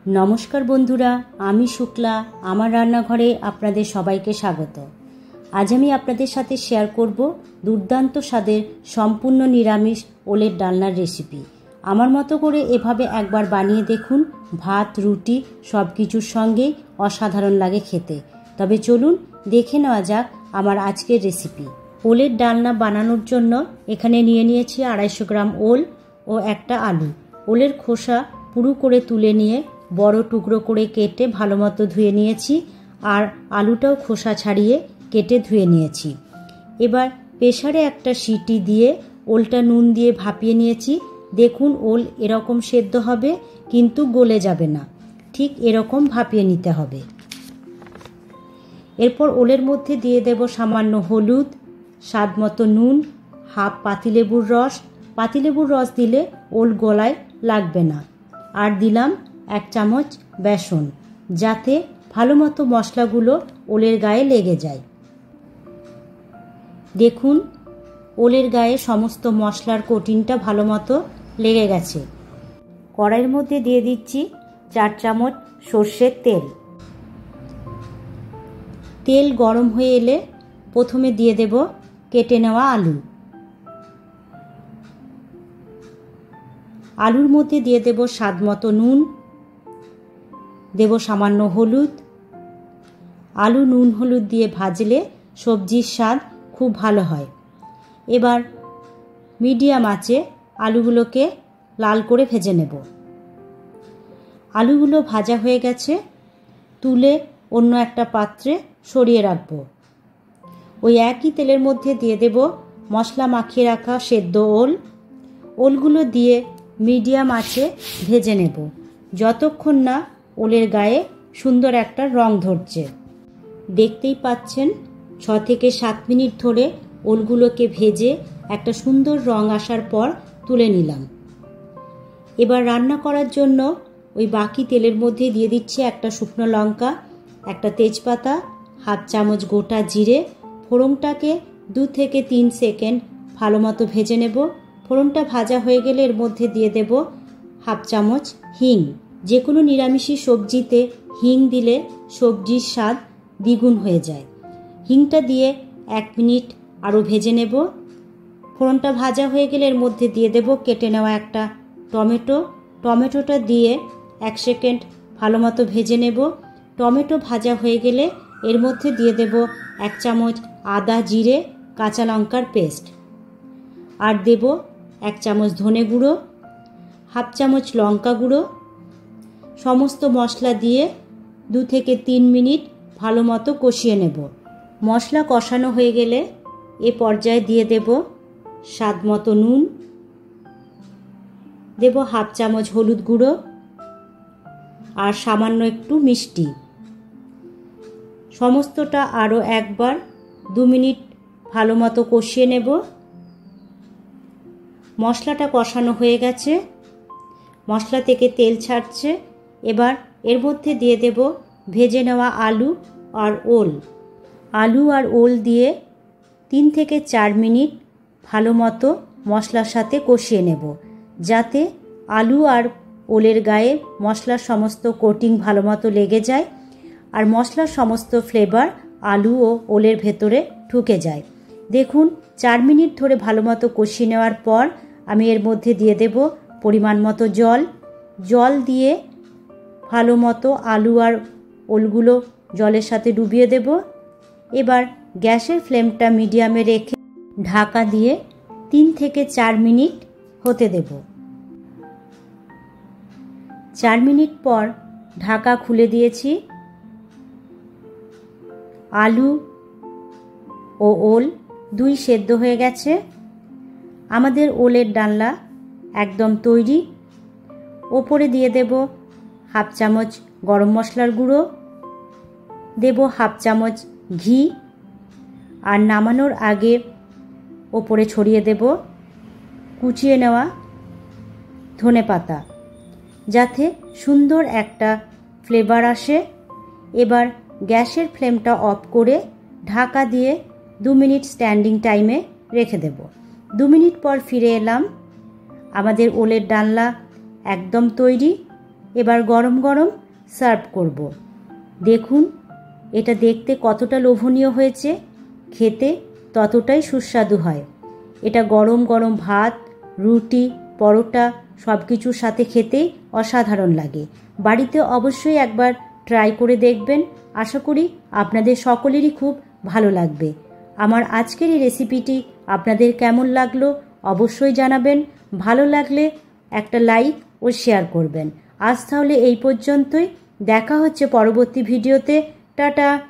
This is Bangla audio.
নমস্কার বন্ধুরা, আমি শুক্লা। আমার রান্নাঘরে আপনাদের সবাইকে স্বাগত। আজ আমি আপনাদের সাথে শেয়ার করব দুর্দান্ত স্বাদের সম্পূর্ণ নিরামিষ ওলের ডালনার রেসিপি। আমার মতো করে এভাবে একবার বানিয়ে দেখুন, ভাত রুটি সব কিছুর সঙ্গেই অসাধারণ লাগে খেতে। তবে চলুন দেখে নেওয়া যাক আমার আজকের রেসিপি। ওলের ডালনা বানানোর জন্য এখানে নিয়েছি 250 গ্রাম ওল ও একটা আলু। ওলের খোসা পুরো করে তুলে নিয়ে বড় টুকরো করে কেটে ভালো মতো ধুয়ে নিয়েছি, আর আলুটাও খোসা ছাড়িয়ে কেটে ধুয়ে নিয়েছি। এবার প্রেসারে একটা সিটি দিয়ে ওলটা নুন দিয়ে ভাপিয়ে নিয়েছি। দেখুন, ওল এরকম সেদ্ধ হবে, কিন্তু গলে যাবে না, ঠিক এরকম ভাপিয়ে নিতে হবে। এরপর ওলের মধ্যে দিয়ে দেব সামান্য হলুদ, স্বাদ মতো নুন, হাফ পাতিলেবুর রস। পাতিলেবুর রস দিলে ওল গলায় লাগবে না। আর দিলাম 1 চামচ বেসন, যাতে ভালো মতো মশলাগুলো ওলের গায়ে লেগে যায়। দেখুন, ওলের গায়ে সমস্ত মশলার কোটিংটা ভালো মতো লেগে গেছে। কড়াইয়ের মধ্যে দিয়ে দিচ্ছি 4 চামচ সর্ষের তেল। তেল গরম হয়ে এলে প্রথমে দিয়ে দেব কেটে নেওয়া আলু। আলুর মধ্যে দিয়ে দেব স্বাদ মতো নুন, দেব সামান্য হলুদ। আলু নুন হলুদ দিয়ে ভাজলে সবজির স্বাদ খুব ভালো হয়। এবার মিডিয়াম আঁচে আলুগুলোকে লাল করে ভেজে নেব। আলুগুলো ভাজা হয়ে গেছে, তুলে অন্য একটা পাত্রে সরিয়ে রাখব। ওই একই তেলের মধ্যে দিয়ে দেব মশলা মাখিয়ে রাখা সেদ্ধ ওল। ওলগুলো দিয়ে মিডিয়াম আঁচে ভেজে নেব, যতক্ষণ না ওলের গায়ে সুন্দর একটা রং ধরছে। দেখতেই পাচ্ছেন, 6 থেকে 7 মিনিট ধরে ওলগুলোকে ভেজে একটা সুন্দর রং আসার পর তুলে নিলাম। এবার রান্না করার জন্য ওই বাকি তেলের মধ্যে দিয়ে দিচ্ছি একটা শুকনো লঙ্কা, একটা তেজপাতা, হাফ চামচ গোটা জিরে। ফোড়নটাকে 2 থেকে 3 সেকেন্ড ভালো মতো ভেজে নেব। ফোড়নটা ভাজা হয়ে গেলে এর মধ্যে দিয়ে দেব হাফ চামচ হিং। যে কোনো নিরামিষী সবজিতে হিং দিলে সবজির স্বাদ দ্বিগুণ হয়ে যায়। হিংটা দিয়ে 1 মিনিট আরও ভেজে নেব। ফোড়নটা ভাজা হয়ে গেলে এর মধ্যে দিয়ে দেব কেটে নেওয়া একটা টমেটো। টমেটোটা দিয়ে 1 সেকেন্ড ভালো মতো ভেজে নেব। টমেটো ভাজা হয়ে গেলে এর মধ্যে দিয়ে দেব 1 চামচ আদা জিরে কাঁচা লঙ্কার পেস্ট, আর দেব 1 চামচ ধনে গুঁড়ো, হাফ চামচ লঙ্কা গুঁড়ো। সমস্ত মশলা দিয়ে 2 থেকে 3 মিনিট ভালো মতো কষিয়ে নেব। মশলা কষানো হয়ে গেলে এ পর্যায়ে দিয়ে দেব স্বাদ মতো নুন, দেব হাফ চামচ হলুদ গুঁড়ো, আর সামান্য একটু মিষ্টি। সমস্তটা আরও একবার 2 মিনিট ভালো মতো কষিয়ে নেব। মশলাটা কষানো হয়ে গেছে, মশলা থেকে তেল ছাড়ছে। এবার এর মধ্যে দিয়ে দেব ভেজে নেওয়া আলু আর ওল। আলু আর ওল দিয়ে 3 থেকে 4 মিনিট ভালো মতো মশলার সাথে কষিয়ে নেব, যাতে আলু আর ওলের গায়ে মশলার সমস্ত কোটিং ভালো মতো লেগে যায়, আর মশলার সমস্ত ফ্লেভার আলু ও ওলের ভেতরে ঢুকে যায়। দেখুন, 4 মিনিট ধরে ভালো মতো কষিয়ে নেওয়ার পর আমি এর মধ্যে দিয়ে দেব পরিমাণ মতো জল। জল দিয়ে ভালো মতো আলু আর ওলগুলো জলের সাথে ডুবিয়ে দেব। এবার গ্যাসের ফ্লেমটা মিডিয়ামে রেখে ঢাকা দিয়ে 3 থেকে 4 মিনিট হতে দেব। 4 মিনিট পর ঢাকা খুলে দিয়েছি। আলু ও ওল 2 সেদ্ধ হয়ে গেছে। আমাদের ওলের ডালনা একদম তৈরি। ওপরে দিয়ে দেব হাফ চামচ গরম মশলার গুঁড়ো, দেব হাফ চামচ ঘি, আর নামানোর আগে ওপরে ছড়িয়ে দেব কুচিয়ে নেওয়া ধনেপাতা, যাতে সুন্দর একটা ফ্লেভার আসে। এবার গ্যাসের ফ্লেমটা অফ করে ঢাকা দিয়ে 2 মিনিট স্ট্যান্ডিং টাইমে রেখে দেব। 2 মিনিট পর ফিরে এলাম। আমাদের ওলের ডালনা একদম তৈরি। এবার গরম গরম সার্ভ করব। দেখুন এটা দেখতে কতটা লোভনীয় হয়েছে, খেতে ততটাই সুস্বাদু হয়। এটা গরম গরম ভাত, রুটি, পরোটা সব কিছুর সাথে খেতেই অসাধারণ লাগে। বাড়িতে অবশ্যই একবার ট্রাই করে দেখবেন। আশা করি আপনাদের সকলেরই খুব ভালো লাগবে। আমার আজকের এই রেসিপিটি আপনাদের কেমন লাগলো অবশ্যই জানাবেন। ভালো লাগলে একটা লাইক ও শেয়ার করবেন। আজ তাহলে এই পর্যন্তই, দেখা হচ্ছে পরবর্তী ভিডিওতে। টাটা।